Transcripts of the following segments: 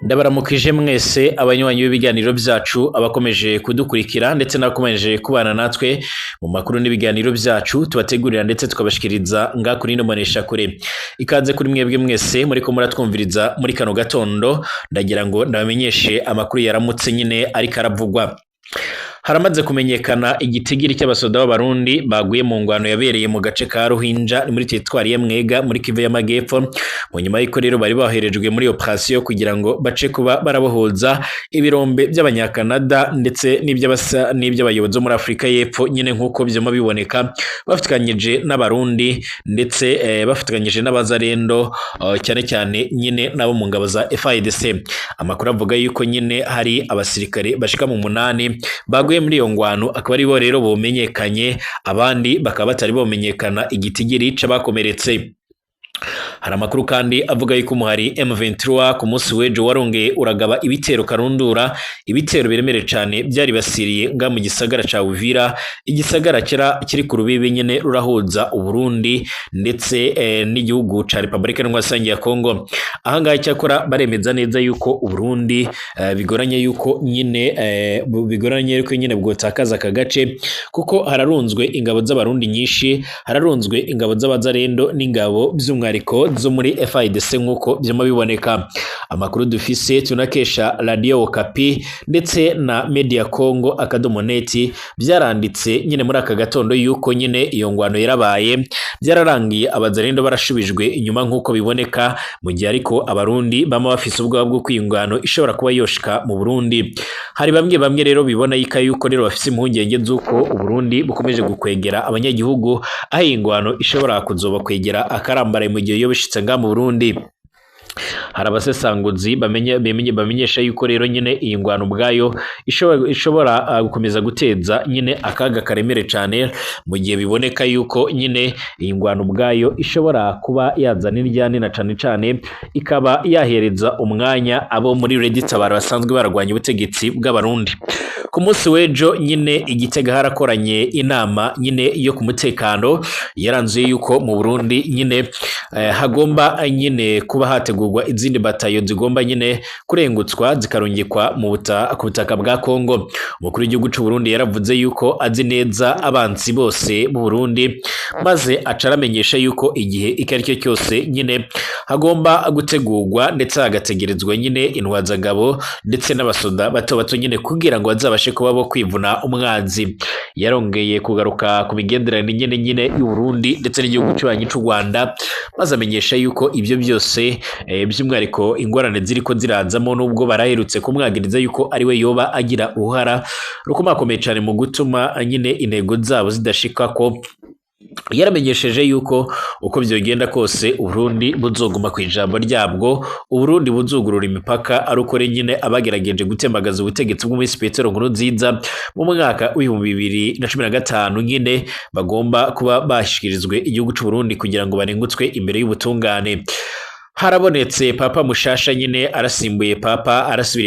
Ndabaramukije mwese abanywanyi b'ibiganiro byacu abakomeje kudukurikira ndetse nakomeje kubana natwe mu makuru n'ibiganiro byacu tubategurira ndetse tukabashikiriza ngakuri no manesha kure. Ikaze kuri mwebwe mwese muri ko muratwumviriza muri kano gatondo, ndagira ngo ndabamenyeshe amakuru yaramutse nyine ariko aravugwa. Haramaze kumenyekana igitigiri cy'abasoda b'abarundi baguye mu ngwano yabereye mu gace ka Ruhinja muri teritwari ya Mwega muri Kivu y'Amagepfo. Mu nyuma y'iko rero bari baherejwe muri operation kugira ngo bace kuba barabohoza ibirombe by'abanyakanada ndetse n'iby'abayobozi muri Afrika y'Epfo nyine nkuko byoma biboneka, bafitkanyije n'abarundi ndetse bafitkanyije n'abazarendo cyane cyane nyine nabo mu ngabo za FARDC. Amakuru avuga yuko nyine hari abasirikare bashika mu 8 baguye muri iyo ngwano, akaba ari bo rero bomenyekanye, abandi bakaba batari bomenyekana igitigiri c'abakomeretse. Hari amakuru kandi avuga yuko umuhari M23 ku munsi w'ejo warongeye uragaba ibitero karundura, ibitero biremere cyane byari basiriye nga mu gisagara ca Uvira, igisagara kiri ku rubibi nyene rurahuza Uburundi ndetse n'igihugu ca Republika Iharanira ya Kongo. Ahangahe cyakora baremeza neza yuko Uburundi bigoranye yuko nyine bwotakaza aka gace, kuko hararunzwe ingabo z'abarundi nyinshi, hararunzwe ingabo z'abazarendo n'ingabo by'umwariko zo muri FARDC nkuko byoma biboneka. Amakuru dufise tunakesha Radio Okapi ndetse na Media Congo Akadomoneti byaranditse nyine muri aka gatondo yuko nyine iyo ngwano yarabaye, byararangiye abazarendo barashubijwe inyuma nkuko biboneka, mu gihe ariko abarundi bama bafise ubwoba bwo kwingwano ishobora kuba yoshika mu Burundi. Hari bamwe rero bibona yuko rero bafise impungenge z'uko Uburundi bukomeje gukwegera abanyagihugu, aho ingwano ishobora kuzoba kwegera akarambaraye mu gihe yo bishitse nga mu Burundi. Hari abasesanguzi bamenyesha yuko rero nyine iyi ngwano ubwayo ishobora gukomeza guteza nyine akaga karemere cyane, mu gihe biboneka yuko nyine iyi ngwano ubwayo ishobora kuba yazana iryane na cane ikaba yahereza umwanya abo muri Red Tabara basanzwe baragwanya ubutegetsi bw'abarundi. Ku munsi w'ejo nyine Igitega harakoranye inama nyine yo ku mutekano, yaranzuye yuko mu Burundi nyine hagomba nyine kuba hategurwa izindi batayo zigomba nyine kurengutswa zikarungikwa ku butaka bwa Kongo. Umukuru w'igihugu cy'u Burundi yaravuze yuko azi neza abansi bose mu Burundi, maze acaramenyesha yuko igihe ikaricyo cyose nyine hagomba gutegurwa ndetse hagategerezwa nyine intwazagabo ndetse n'abasoda bato nyine kugira ngo bazabashe kuba bo kwivuna umwanzi. Yarongeye kugaruka ku migenderanire nyine y'u Burundi ndetse n'igihugu cy'ubanyi cy'u Rwanda, maze amenyesha yuko ibyo byose by'umwariko ingorane ziriko zirazamo, nubwo baraherutse kumwagiriza yuko ari we yoba agira uruhara rukomakomeye cyane mu gutuma nyine intego zabo zidashikako. Yaramenyesheje yuko uko byogenda kose Uburundi buzoguma ku ijambo ryabwo, Uburundi buzugurura imipaka ari uko nyine abagerageje gutembagaza ubutegetsi bw'umwisi Petero Nkurunziza mu mwaka w'2015 nyine bagomba kuba bashikirizwe igihugu cy'u Burundi kugira ngo barengutswe imbere y'ubutungane. Harabonetse papa mushasha nyine arasubiriye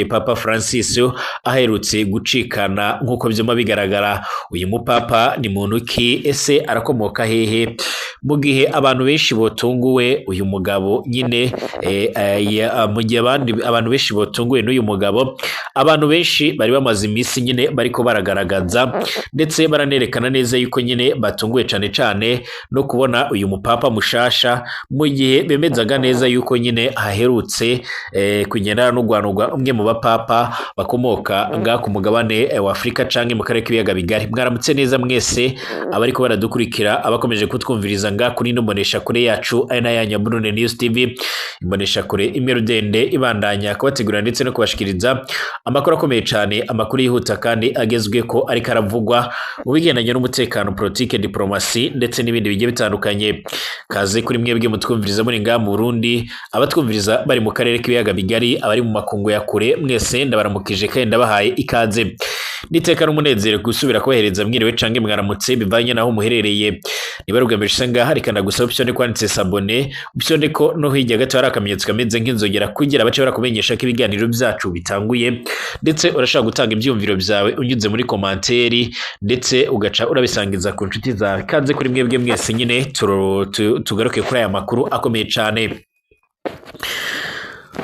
papa Francis aherutse gucikana nkuko byoma bigaragara. Uyu mupapa ni muntu ki? Ese arakomoka hehe? Mu gihe abantu benshi botunguwe uyu mugabo nyine mu gihe abantu benshi botunguwe n'uyu mugabo, abantu benshi bari bamaze iminsi nyine bariko baragaragaza ndetse baranerekana neza yuko nyine batunguwe cane no kubona uyu mupapa mushasha, mu gihe bemezaga neza yuko nyine haherutse kugendana n'ugwanurwa umwe mu bapapa bakomoka nga ku mugabane wa Afrika canke mu karere k'ibiyaga bigari. Mwaramutse neza mwese abariko baradukurikira, abakomeje kutwumviriza nga kuri no mbonesha kure yacu ari nayanya Burundi News TV, imbonesha kure imwe rudende ibandanya kubategurira ndetse no kubashikiriza amakuru akomeye cyane, amakuru yihuta kandi agezwe ko ariko aravugwa mu bigendanye n'umutekano, politike, diplomasi ndetse n'ibindi bigiye bitandukanye. Kaze kuri mwebwe mutwumviriza muri nga mu Burundi, abatwumviriza bari mu karere k'ibiyaga bigari, abari mu makungu ya kure, mwese ndabaramukije kandi ndabahaye ikaze. Niteka n'umunezero gusubira kubahereza mwiriwe canke mwaramutse bivanye naho muherereye. Niba rugamije ngaha rikana gusaba option kwanditse sabone, option ko no hirya gato hari akamenyetso kameze nk'inzogera kugira bace barakumenyesha ko ibiganiro byacu bitanguye, ndetse urashaka gutanga ibyumviro byawe unyuze muri commentaire ndetse ugaca urabisangiza ku nshuti zawe. Kaze kuri mwebwe mwese nyine tugaruke kuri aya makuru akomeye cyane.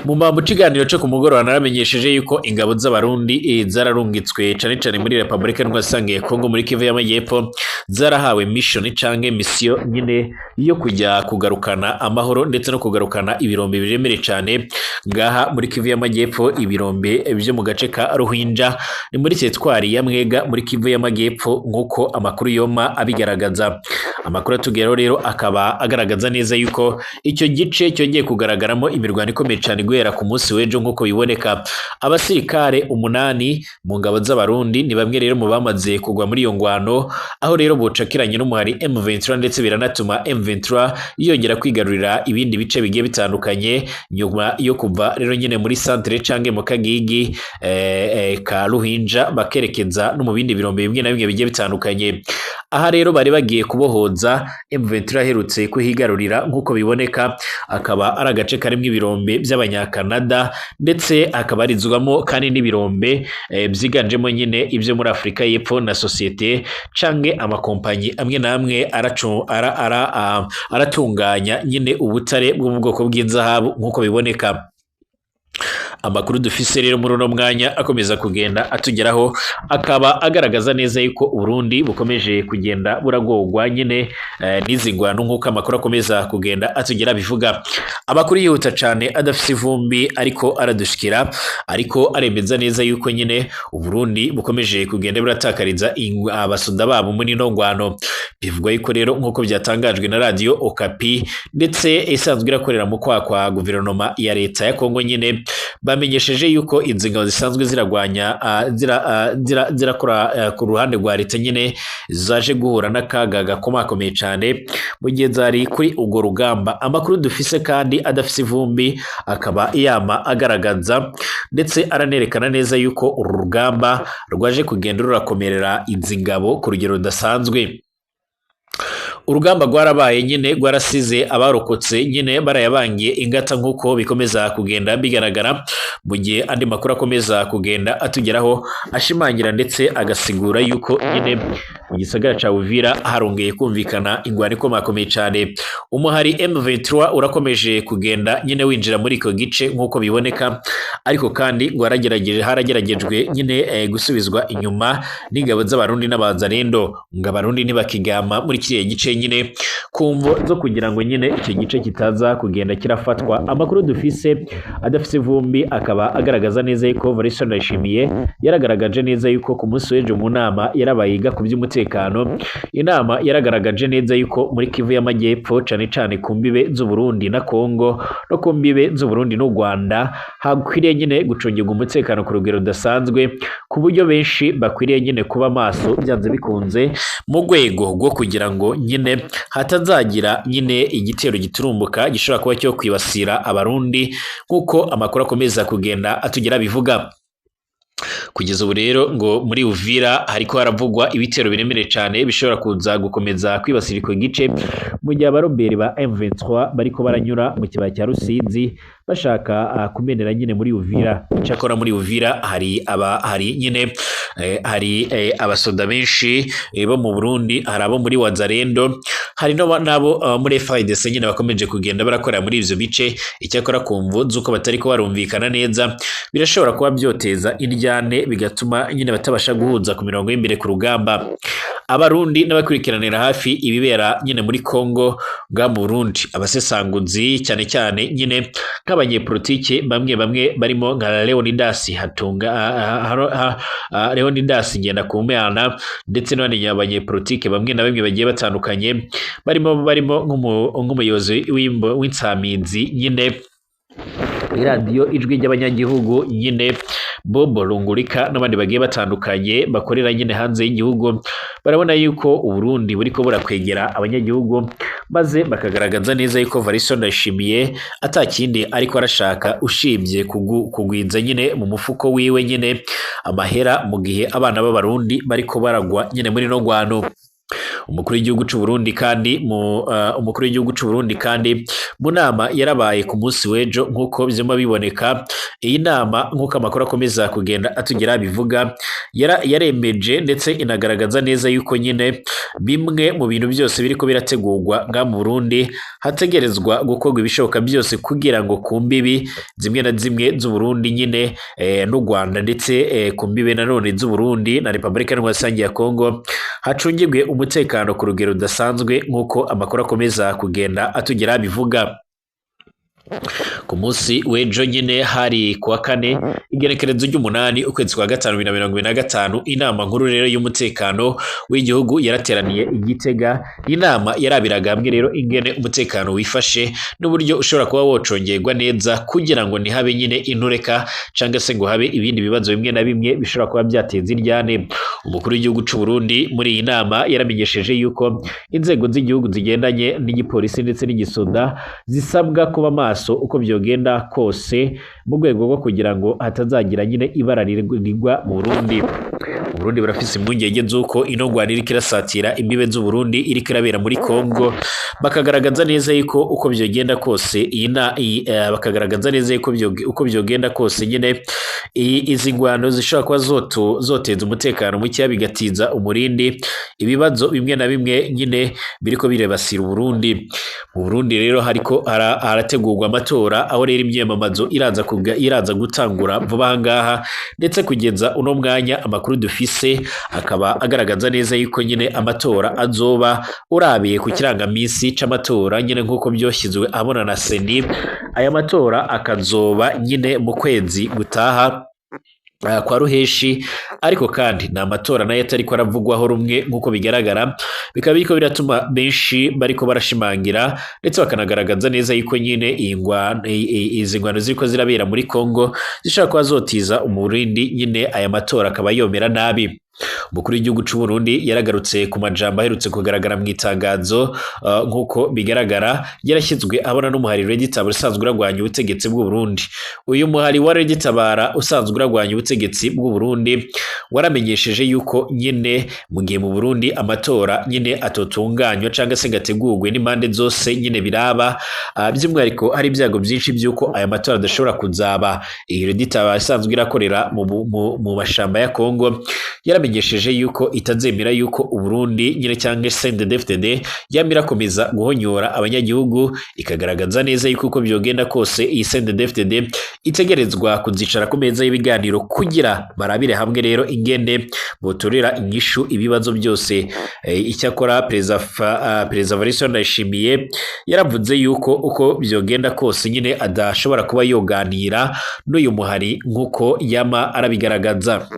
mu kiganiro cyo ku mugoroba naramenyesheje yuko ingabo z'abarundi zararungitswe cane muri Republika Iharanira Kongo muri Kivu y'Amajyepfo zarahawe mission canke mission nyine yo kujya kugarukana amahoro ndetse no kugarukana ibirombe biremere cane ngaha muri Kivu y'Amajyepfo, ibirombe byo mu gace ka Ruhinja ni muri teritwari ya Mwega muri Kivu y'Amajyepfo nkuko amakuru yoma abigaragaza. Amakuru atugeraho rero akaba agaragaza neza yuko icyo gice cyongeye kugaragaramo imirwano ikomeye cyane guhera ku munsi w'ejo nkuko biboneka. Abasirikare 8 mu ngabo z'abarundi ni bamwe rero mu bamaze kugwa muri iyo ngwano, aho rero bocakiranye n'umuhari M23 ndetse biranatuma M23 yongera kwigarurira ibindi bice bigiye bitandukanye nyuma yo kuva rero nyine muri centre cange mu Kagigi ka Ruhinja bakerekeza no mu bindi birombe bimwe na bimwe bigiye bitandukanye. Aha rero bari bagiye kubohoza M23 herutse kuhigarurira nkuko biboneka, akaba ari agace karimo ibirombe by'abanyakanada ndetse akaba arizwamo kandi n'ibirombe byiganjemo nyine ibyo muri Afrika y'Epfo na societe cange amakompanyi amwe namwe aratunganya nyine ubutare bwo mu bwoko bw'inzahabu nkuko biboneka. Amakuru dufise rero muri uno mwanya akomeza kugenda atugeraho, akaba agaragaza neza yuko Burundi bukomeje kugenda buragogwa nyine n'izi ngwano nkuko amakuru akomeza kugenda atugera bivuga. Amakuru yihuta cane adafise ivumbi ariko aradushikira, ariko aremeza neza yuko nyine Burundi bukomeje kugenda buratakariza abasoda babo muri no ngwano. Bivugwa yuko rero nkuko byatangajwe na radio Okapi ndetse isanzwe irakorera mu kwa guverinoma ya leta ya Kongo nyine bamenyesheje yuko inzingabo zisanzwe ziragwanya zirakora ku ruhande rwa leta nyine zaje guhura n'akaga gakomakomeye cyane mu gihe zari kuri urwo rugamba. Amakuru dufise kandi adafise ivumbi akaba yama agaragaza ndetse aranerekana neza yuko uru rugamba rwaje kugenda rurakomerera inzingabo ku rugero rudasanzwe. Urugamba rwarabaye nyine rwarasize abarokotse nyine barayabangiye ingata nkuko bikomeza kugenda bigaragara, mu gihe andi makuru akomeza kugenda atugeraho ashimangira ndetse agasigura yuko nyine mu gisagara ca Uvira harongeye kumvikana ingwano ikomakomeye cyane. Umuhari M23 urakomeje kugenda nyine winjira muri iko gice nkuko biboneka, ariko kandi harageragejwe nyine gusubizwa inyuma n'ingabo z'abarundi n'abazarendo, ngo abarundi ntibakigama muri kiriya gice nyine kumvo zo kugira ngo nyine icyo gice kitaza kugenda kirafatwa. Amakuru dufise adafise vumbi akaba agaragaza neza yuko Evariste Ndayishimiye yaragaragaje neza yuko ku munsi w'ejo mu nama yarabayiga ku by'umutekano. Inama yaragaragaje neza yuko muri Kivu y'Amajyepfo cane ku mbibe z'u Burundi na Kongo no ku mbibe z'u Burundi n'u Rwanda hakwiriye nyine gucungirwa umutekano ku rugero rudasanzwe, ku buryo benshi bakwiriye nyine kuba maso byanze bikunze mu rwego rwo kugira ngo nyine hatazagira nyine igitero giturumbuka gishobora kuba cyo kwibasira abarundi nkuko amakuru akomeza kugenda atugera bivuga. Kugeza ubu rero ngo muri Uvira hariko haravugwa ibitero biremere cyane bishobora kuza gukomeza kwibasira iko gice, mu gihe abaroberi ba M23 bariko baranyura mu kibaya cya Rusizi bashaka kumenera nyine muri Uvira. Cyakora muri Uvira hari nyine hari abasoda benshi bo mu Burundi, hari abo muri Wazarendo, hari nabo muri FARDC nyine bakomeje kugenda barakorera muri ivyo bice. Icyakora kumvo zuko batari ko barumvikana neza birashobora kuba byoteza iryane bigatuma nyine batabasha guhuza ku mirongo y'imbere ku rugamba. Abarundi n'abakurikiranira hafi ibibera nyine muri Kongo bwa mu Burundi, abasesanguzi cyane nyine nk'abanyepolitike bamwe barimo nka Leonidas Leonidas Ngendakumana ndetse n'abandi abanyepolitike bamwe na bamwe bagiye batandukanye barimo nk'umuyobozi w'insaminzi nyine radio Ijwi ry'Abanyagihugu nyine Bobo Rungurika n'abandi bagiye batandukanye bakorera nyine hanze y'igihugu, barabona yuko Uburundi buriko burakwegera abanyagihugu maze bakagaragaza neza yuko Evariste Ndayishimiye atakindi ariko arashaka ushibye kugwiza nyine mu mufuko wiwe nyine amahera, mu gihe abana b'abarundi bariko baragwa nyine muri no ngwano. umukuru w'igihugu c'u Burundi kandi umukuru w'igihugu c'u Burundi kandi mu nama yarabaye ku munsi w'ejo nk'uko vyuma biboneka. Iyi nama nk'uko amakuru akomeza kugenda atugera bivuga yaremeje ndetse inagaragaza neza yuko nyine bimwe mu bintu byose biriko birategurwa nga mu Burundi hategerezwa gukorwa ibishoboka byose kugira ngo ku mbibi zimwe na zimwe z'u Burundi nyine n'u Rwanda ndetse ku mbibe nanone z'u Burundi na Repubulika Rusange ya Kongo hacungirwe umutekano ku rugero rudasanzwe nk'uko amakuru akomeza kugenda atugera bivuga. Ku munsi w'ejo nyine hari kuwa kane igenekerezo ry'umunani ukwezi kwa gatanu 2025 inama nkuru rero y'umutekano w'igihugu yarateraniye Igitega. Inama yarabiraga hamwe rero ingene umutekano wifashe n'uburyo ushobora kuba wocongerwa neza kugira ngo ntihabe nyine intureka cyangwa se ngo habe ibindi bibazo bimwe na bimwe bishobora kuba byateza iryane. Umukuru w'igihugu c'u Burundi muri iyi nama yaramenyesheje yuko inzego z'igihugu zigendanye n'igipolisi ndetse n'igisoda zisabwa kuba maso uko byogenda kose mu rwego rwo kugira ngo hatazagira nyine ibara rigwa mu Burundi. Mu Burundi barafise impungenge z'uko ino ngwano iriko irasatira imbibe z'u Burundi iriko irabera muri Kongo, bakagaragaza neza yuko uko byogenda kose bakagaragaza neza yuko uko byogenda kose nyine izi ngwano zishobora kuba zoteza umutekano muke bigatiza umurindi ibibazo bimwe na bimwe nyine biriko birebasira Burundi. Mu Burundi rero hariko harategurwa amatora aho rero imyemamazo iraza gutangura vuba ngaha ndetse kugeza uno mwanya amakuru dufise akaba agaragaza neza yuko nyine amatora azoba urabiye ku kirangamisi c'amatora nyine nk'uko byoshyizwe abona na Seni. Aya matora akazoba nyine mu kwezi gutaha kwa ruheshi, ariko kandi na amatora nayo atariko aravugwaho rumwe nk'uko bigaragara, bikaba biriko biratuma benshi bariko barashimangira ndetse bakanagaragaza neza yuko nyine izi ngwano ziriko zirabera muri Kongo zishobora kuba zotiza umurindi nyine aya matora akaba yomera nabi. Umukuru w'igihugu c'u Burundi yaragarutse ku majambo aherutse kugaragara mu itangazo nk'uko bigaragara yarashyizwe abona n'umuhari Reditabara usanzwe uragwanya ubutegetsi bw'u Burundi. Uyu muhari wa Reditabara usanzwe uragwanya ubutegetsi bw'u Burundi waramenyesheje yuko nyine mu gihe mu Burundi amatora nyine atotunganywa cyangwa se gategurwe n'impande zose nyine biraba, by'umwihariko hari ibyago byinshi by'uko aya matora adashobora kuzaba. Iyi Reditabara isanzwe irakorera mu mashamba ya Kongo yaramenyesheje yuko itazemera yuko Uburundi nyine cyangwa CNDD-FDD yamira komeza guhonyora abanyagihugu, ikagaragaza neza yuko uko byogenda kose iyi CNDD-FDD itegerezwa kuzicara ku meza y'ibiganiro kugira barabire hamwe rero ingene botorera inyishu ibibazo byose. Icyakora Perezida Valentin Ndayishimiye yaravuze yuko uko byogenda kose nyine adashobora kuba yoganira n'uyu muhari nk'uko yama arabigaragaza.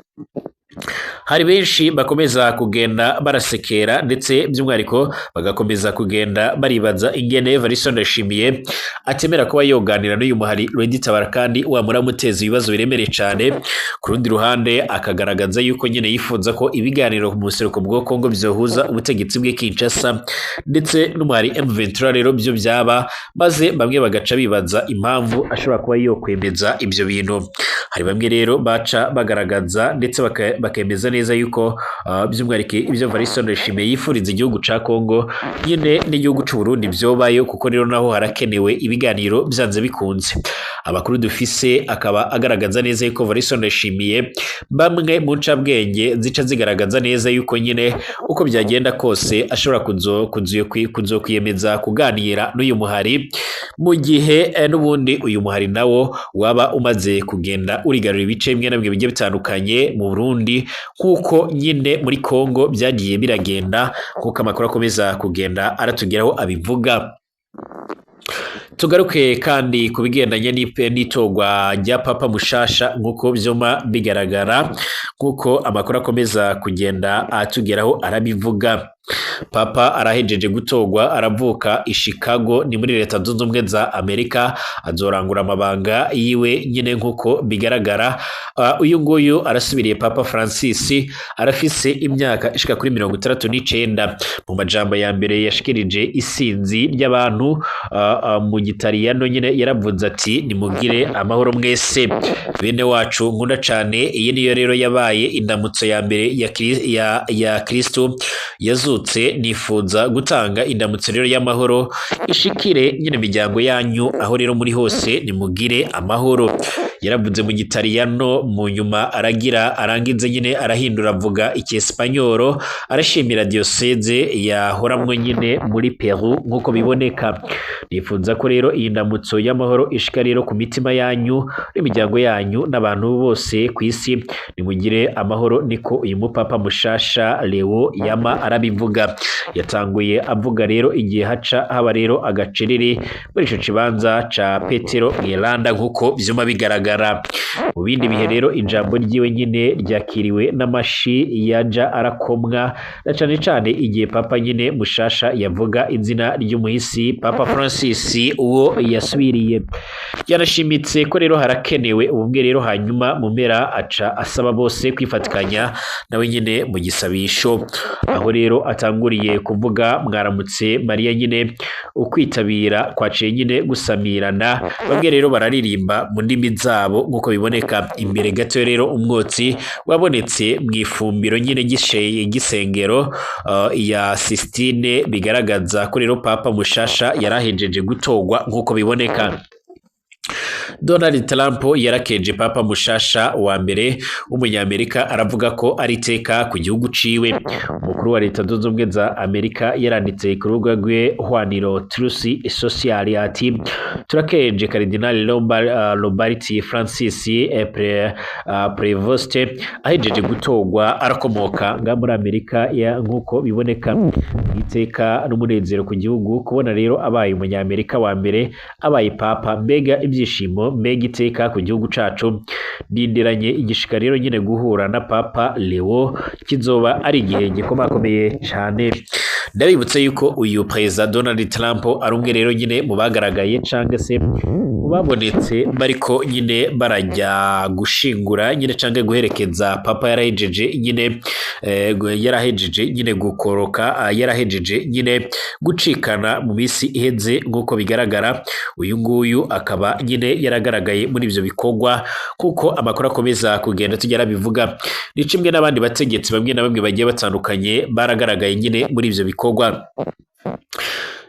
Hari benshi bakomeza kugenda barasekera ndetse by'umwihariko bagakomeza kugenda baribaza ingene Valentin Ndayishimiye atemera kuba yoganira n'uyu muhari Reditabara kandi wamuramuteza ibibazo biremereye cyane. Ku rundi ruhande akagaragaza yuko nyine yifuza ko ibiganiro mu buseruko bwa Kongo byohuza ubutegetsi bwe Kinshasa ndetse n'umuhari M23 rero byo byaba, maze bamwe bagaca bibaza impamvu ashobora kuba yokwemeza ibyo bintu. Hari bamwe rero baca bagaragaza ndetse bakemeza neza yuko by'umwihariko ibyo Valentin Ndayishimiye yifuriza igihugu ca Kongo nyine n'igihugu c'u Burundi byobayo, kuko rero naho harakenewe ibiganiro byanze bikunze. Abakuru dufise akaba agaragaza neza yuko Valentin Ndayishimiye bamwe mu ncabwenge zica zigaragaza neza yuko nyine uko byagenda kose ashobora kuzokwiyemeza kuganira n'uyu muhari, mu gihe n'ubundi uyu muhari nawo waba umaze kugenda urigarura ibice bimwe na bimwe bigiye bitandukanye mu Burundi nk'uko nyine muri Kongo byagiye biragenda, nk'uko amakuru akomeza kugenda aratugeraho abivuga. Tugaruke kandi ku bigendanye n'itorwa rya Papa mushasha nk'uko byoma bigaragara, nk'uko amakuru akomeza kugenda atugeraho arabivuga. Papa arahejeje gutorwa, aravuka i Chicago ni muri Leta Zunze Ubumwe za Amerika, azorangura amabanga yiwe nyine nk'uko bigaragara. Uyu nguyu arasubiriye Papa Francis, arafise imyaka ishika kuri 69. Mu majambo ya mbere yashikirije isinzi ry'abantu mu gitariyano nyine yaravuze ati nimugire amahoro mwese bene wacu nkunda cane. Iyi niyo rero yabaye indamutso ya mbere ya Kristo yazutse. Nifuza gutanga indamutso rero y'amahoro ishikire nyine imiryango yanyu aho rero muri hose nimugire amahoro. Yaravuze mu gitariyano, mu nyuma arangize nyine arahindura avuga icyesipanyoro, arashimira diocese yahoramwe nyine muri Peru nk'uko biboneka. Nifuza ko rero iyi ndamutso y'amahoro ishika rero ku mitima yanyu n'imiryango yanyu n'abantu bose ku isi, nimugire amahoro. Niko uyu mupapa mushasha Leo yama arabivuga. Yatanguye avuga rero igihe haca haba rero agacerere muri ico kibanza ca Petero Mwelanda nk'uko vyuma bigaragara. Mu bindi bihe rero ijambo ryiwe nyine ryakiriwe n'amashi yaja arakomwa, na cane cane igihe papa nyine mushasha yavuga izina ry'umuhisi Papa Francis uwo yasubiriye. Yarashimitse ko rero harakenewe ubumwe rero, hanyuma mu mpera aca asaba bose kwifatikanya nawe nyine mu gisabisho, aho rero atanguriye kuvuga mwaramutse Mariya nyine ukwitabira kwaciye nyine gusamirana. Bamwe rero bararirimba mu ndimi zabo nk'uko biboneka. Imbere gato rero umwotsi wabonetse mu ifumbiro nyine gisengero ya Sistine, bigaragaza ko rero papa mushasha yarahejeje gutogwa nk'uko biboneka. Donald Trump yarakeje papa mushasha wa mbere w'umunyamerika, aravuga ko ari iteka ku gihugu ciwe. Umukuru wa leta zunze ubumwe za Amerika yaranditse ku rubuga rwe hwaniro Truth Social ati turakeje Cardinal Lombardi Francis Prevost ahejeje gutogwa arakomoka nga muri Amerika nk'uko biboneka. Iteka n'umunezero ku gihugu kubona rero abaye umunyamerika wa mbere abaye papa, mbega ibyishimo, mbega iteka ku gihugu cacu. Ndindiranye igishika rero nyine guhura na Papa Leo, kizoba ari igihe gikomakomeye cyane. Ndabibutse yuko uyu President Donald Trump ari umwe rero nyine mu bagaragaye canke se babonetse bariko nyine barajya gushingura nyine canke guherekeza papa yarahejeje nyine gukoroka, yarahejeje nyine gucikana mu misi iheze nk'uko bigaragara. Uyu nguyu akaba nyine yaragaragaye muri ivyo bikorwa kuko amakuru akomeza kugenda tugera bivuga. Ni kimwe n'abandi bategetsi bamwe na bamwe bagiye batandukanye baragaragaye nyine muri ivyo bikorwa.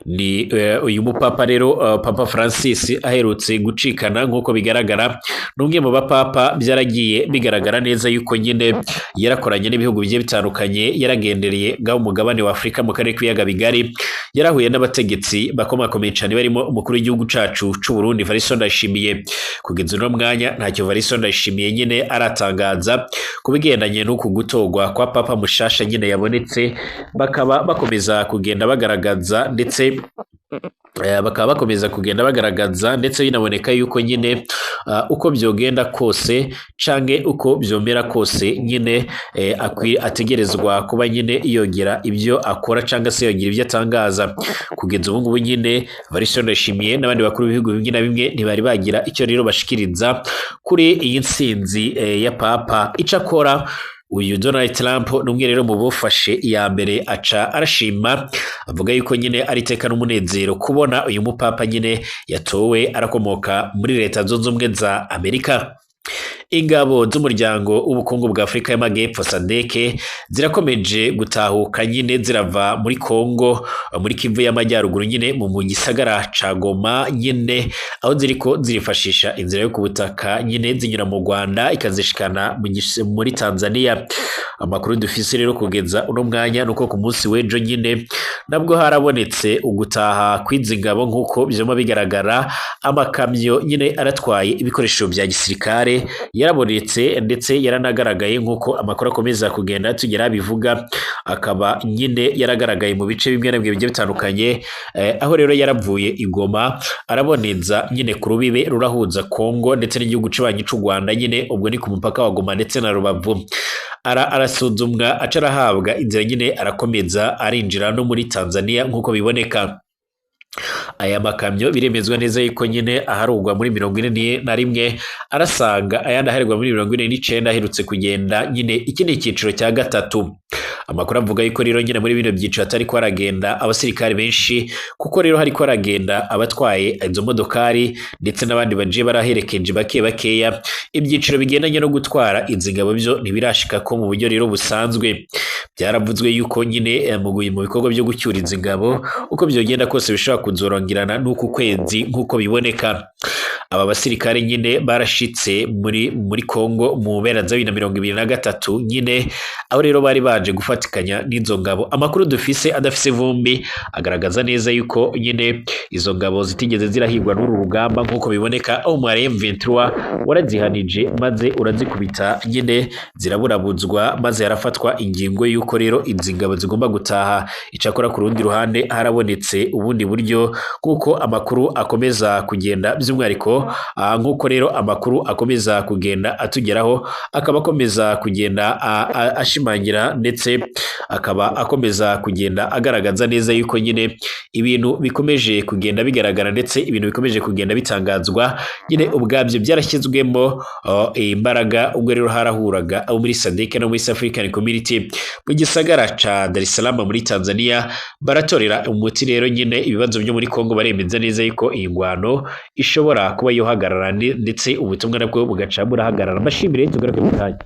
Ni uyu mupapa rero Papa Francis aherutse gucikana nk'uko bigaragara. N'umwe mu bapapa byaragiye bigaragara neza yuko nyine yarakoranye n'ibihugu bigiye bitandukanye, yaragendereye ngaho umugabane wa Afrika mu karere k'ibiyaga bigari, yarahuye n'abategetsi bakomakomeye cyane barimo umukuru w'igihugu cacu c'u Burundi Variston Ndayishimiye. Kugeza uno mwanya ntacyo Variston Ndayishimiye nyine aratangaza kubigendanye n'uku gutogwa kwa papa mushasha nyine yabonetse. Bakaba bakomeza kugenda bagaragaza ndetse binaboneka yuko nyine uko byogenda kose canke uko byomera kose nyine ategerezwa kuba nyine yogera ibyo akora canke se yogira ibyo atangaza. Kugeza ubu ngubu nyine Variston Ndayishimiye n'abandi bakuru b'ibihugu bimwe na bimwe ntibari bagira icyo rero bashikiriza kuri iyi ntsinzi ya papa. Icakora uyu Donald Trump n'umwe rero mu bufashe iya mbere aca arashima, avuga yuko nyine ari iteka n'umunezero kubona uyu mupapa nyine yatowe arakomoka muri leta zunze ubumwe za Amerika. Ingabo z'umuryango w'ubukungu bwa Afrika y'Amajyepfo SADC zirakomeje gutahuka nyine zirava muri Kongo, muri Kivu y'Amajyaruguru nyine mu gisagara ca Goma nyine, aho ziriko zirifashisha inzira yo ku butaka nyine zinyura mu Rwanda ikazishikana muri Tanzania. Amakuru dufise rero kugeza uno mwanya nuko ku munsi w'ejo nyine nabwo harabonetse ugutaha kw'izi ngabo nk'uko byoma bigaragara. Amakamyo nyine aratwaye ibikoresho bya gisirikare yarabonetse ndetse yaranagaragaye nk'uko amakuru akomeza kugenda tugera bivuga. Akaba nyine yaragaragaye mu bice bimwe na bimwe bigiye bitandukanye, aho rero yaravuye igoma araboneza nyine ku rubibe rurahuza Kongo ndetse n'igihugu cy'ubanyi cy'u Rwanda nyine, ubwo ni ku mupaka wa Goma ndetse na Rubavu. Arasuzumwa aca arahabwa inzira nyine arakomeza arinjira no muri Tanzania nk'uko biboneka. Aya makamyo biremezwa neza yuko nyine aharugwa muri 41 arasanga ayandi aharirwa muri 49 aherutse kugenda nyine. Iki ni icyiciro cya gatatu. amakuru avuga yuko rero nyine muri bino byiciro atari ko aragenda abasirikare benshi, kuko rero hariko aragenda abatwaye izo modokari ndetse n'abandi baje baraherekeje bakeya. Ibyiciro bigendanye no gutwara izi ngabo byo ntibirashika ko mu buryo rero busanzwe. Byaravuzwe yuko nyine mu bikorwa byo gucyura izi ngabo uko byogenda kose bishobora kuzorongirana n'uku kwezi nk'uko biboneka. Aba basirikare nyine barashitse muri Kongo mu mpera za 2023 nyine, aho rero bari baje gufatikanya n'izo ngabo. Amakuru dufise adafise vumbi agaragaza neza yuko nyine izo ngabo zitigeze zirahigwa n'uru rugamba nk'uko biboneka, aho umware M23 warazihanije maze urazikubita nyine ziraburabuzwa, maze yarafatwa ingingo yuko rero izi ngabo zigomba gutaha. Icakora ku rundi ruhande harabonetse ubundi buryo kuko amakuru akomeza kugenda by'umwihariko nk'uko rero amakuru akomeza kugenda atugeraho, akaba akomeza kugenda ashimangira ndetse akaba akomeza kugenda agaragaza neza yuko nyine ibintu bikomeje kugenda bigaragara ndetse ibintu bikomeje kugenda bitangazwa nyine ubwabyo byarashyizwemo imbaraga. Ubwo rero harahuraga abo muri SADC no muri East African Community mu gisagara ca Dar es Salaam muri Tanzania, baratorera umuti rero nyine ibibazo byo muri Kongo. Baremeza neza yuko iyi ngwano ishobora kuba yohagarara ndetse ubutumwa nabwo bugaca burahagarara. Mbashimire tugaruke mu kanya.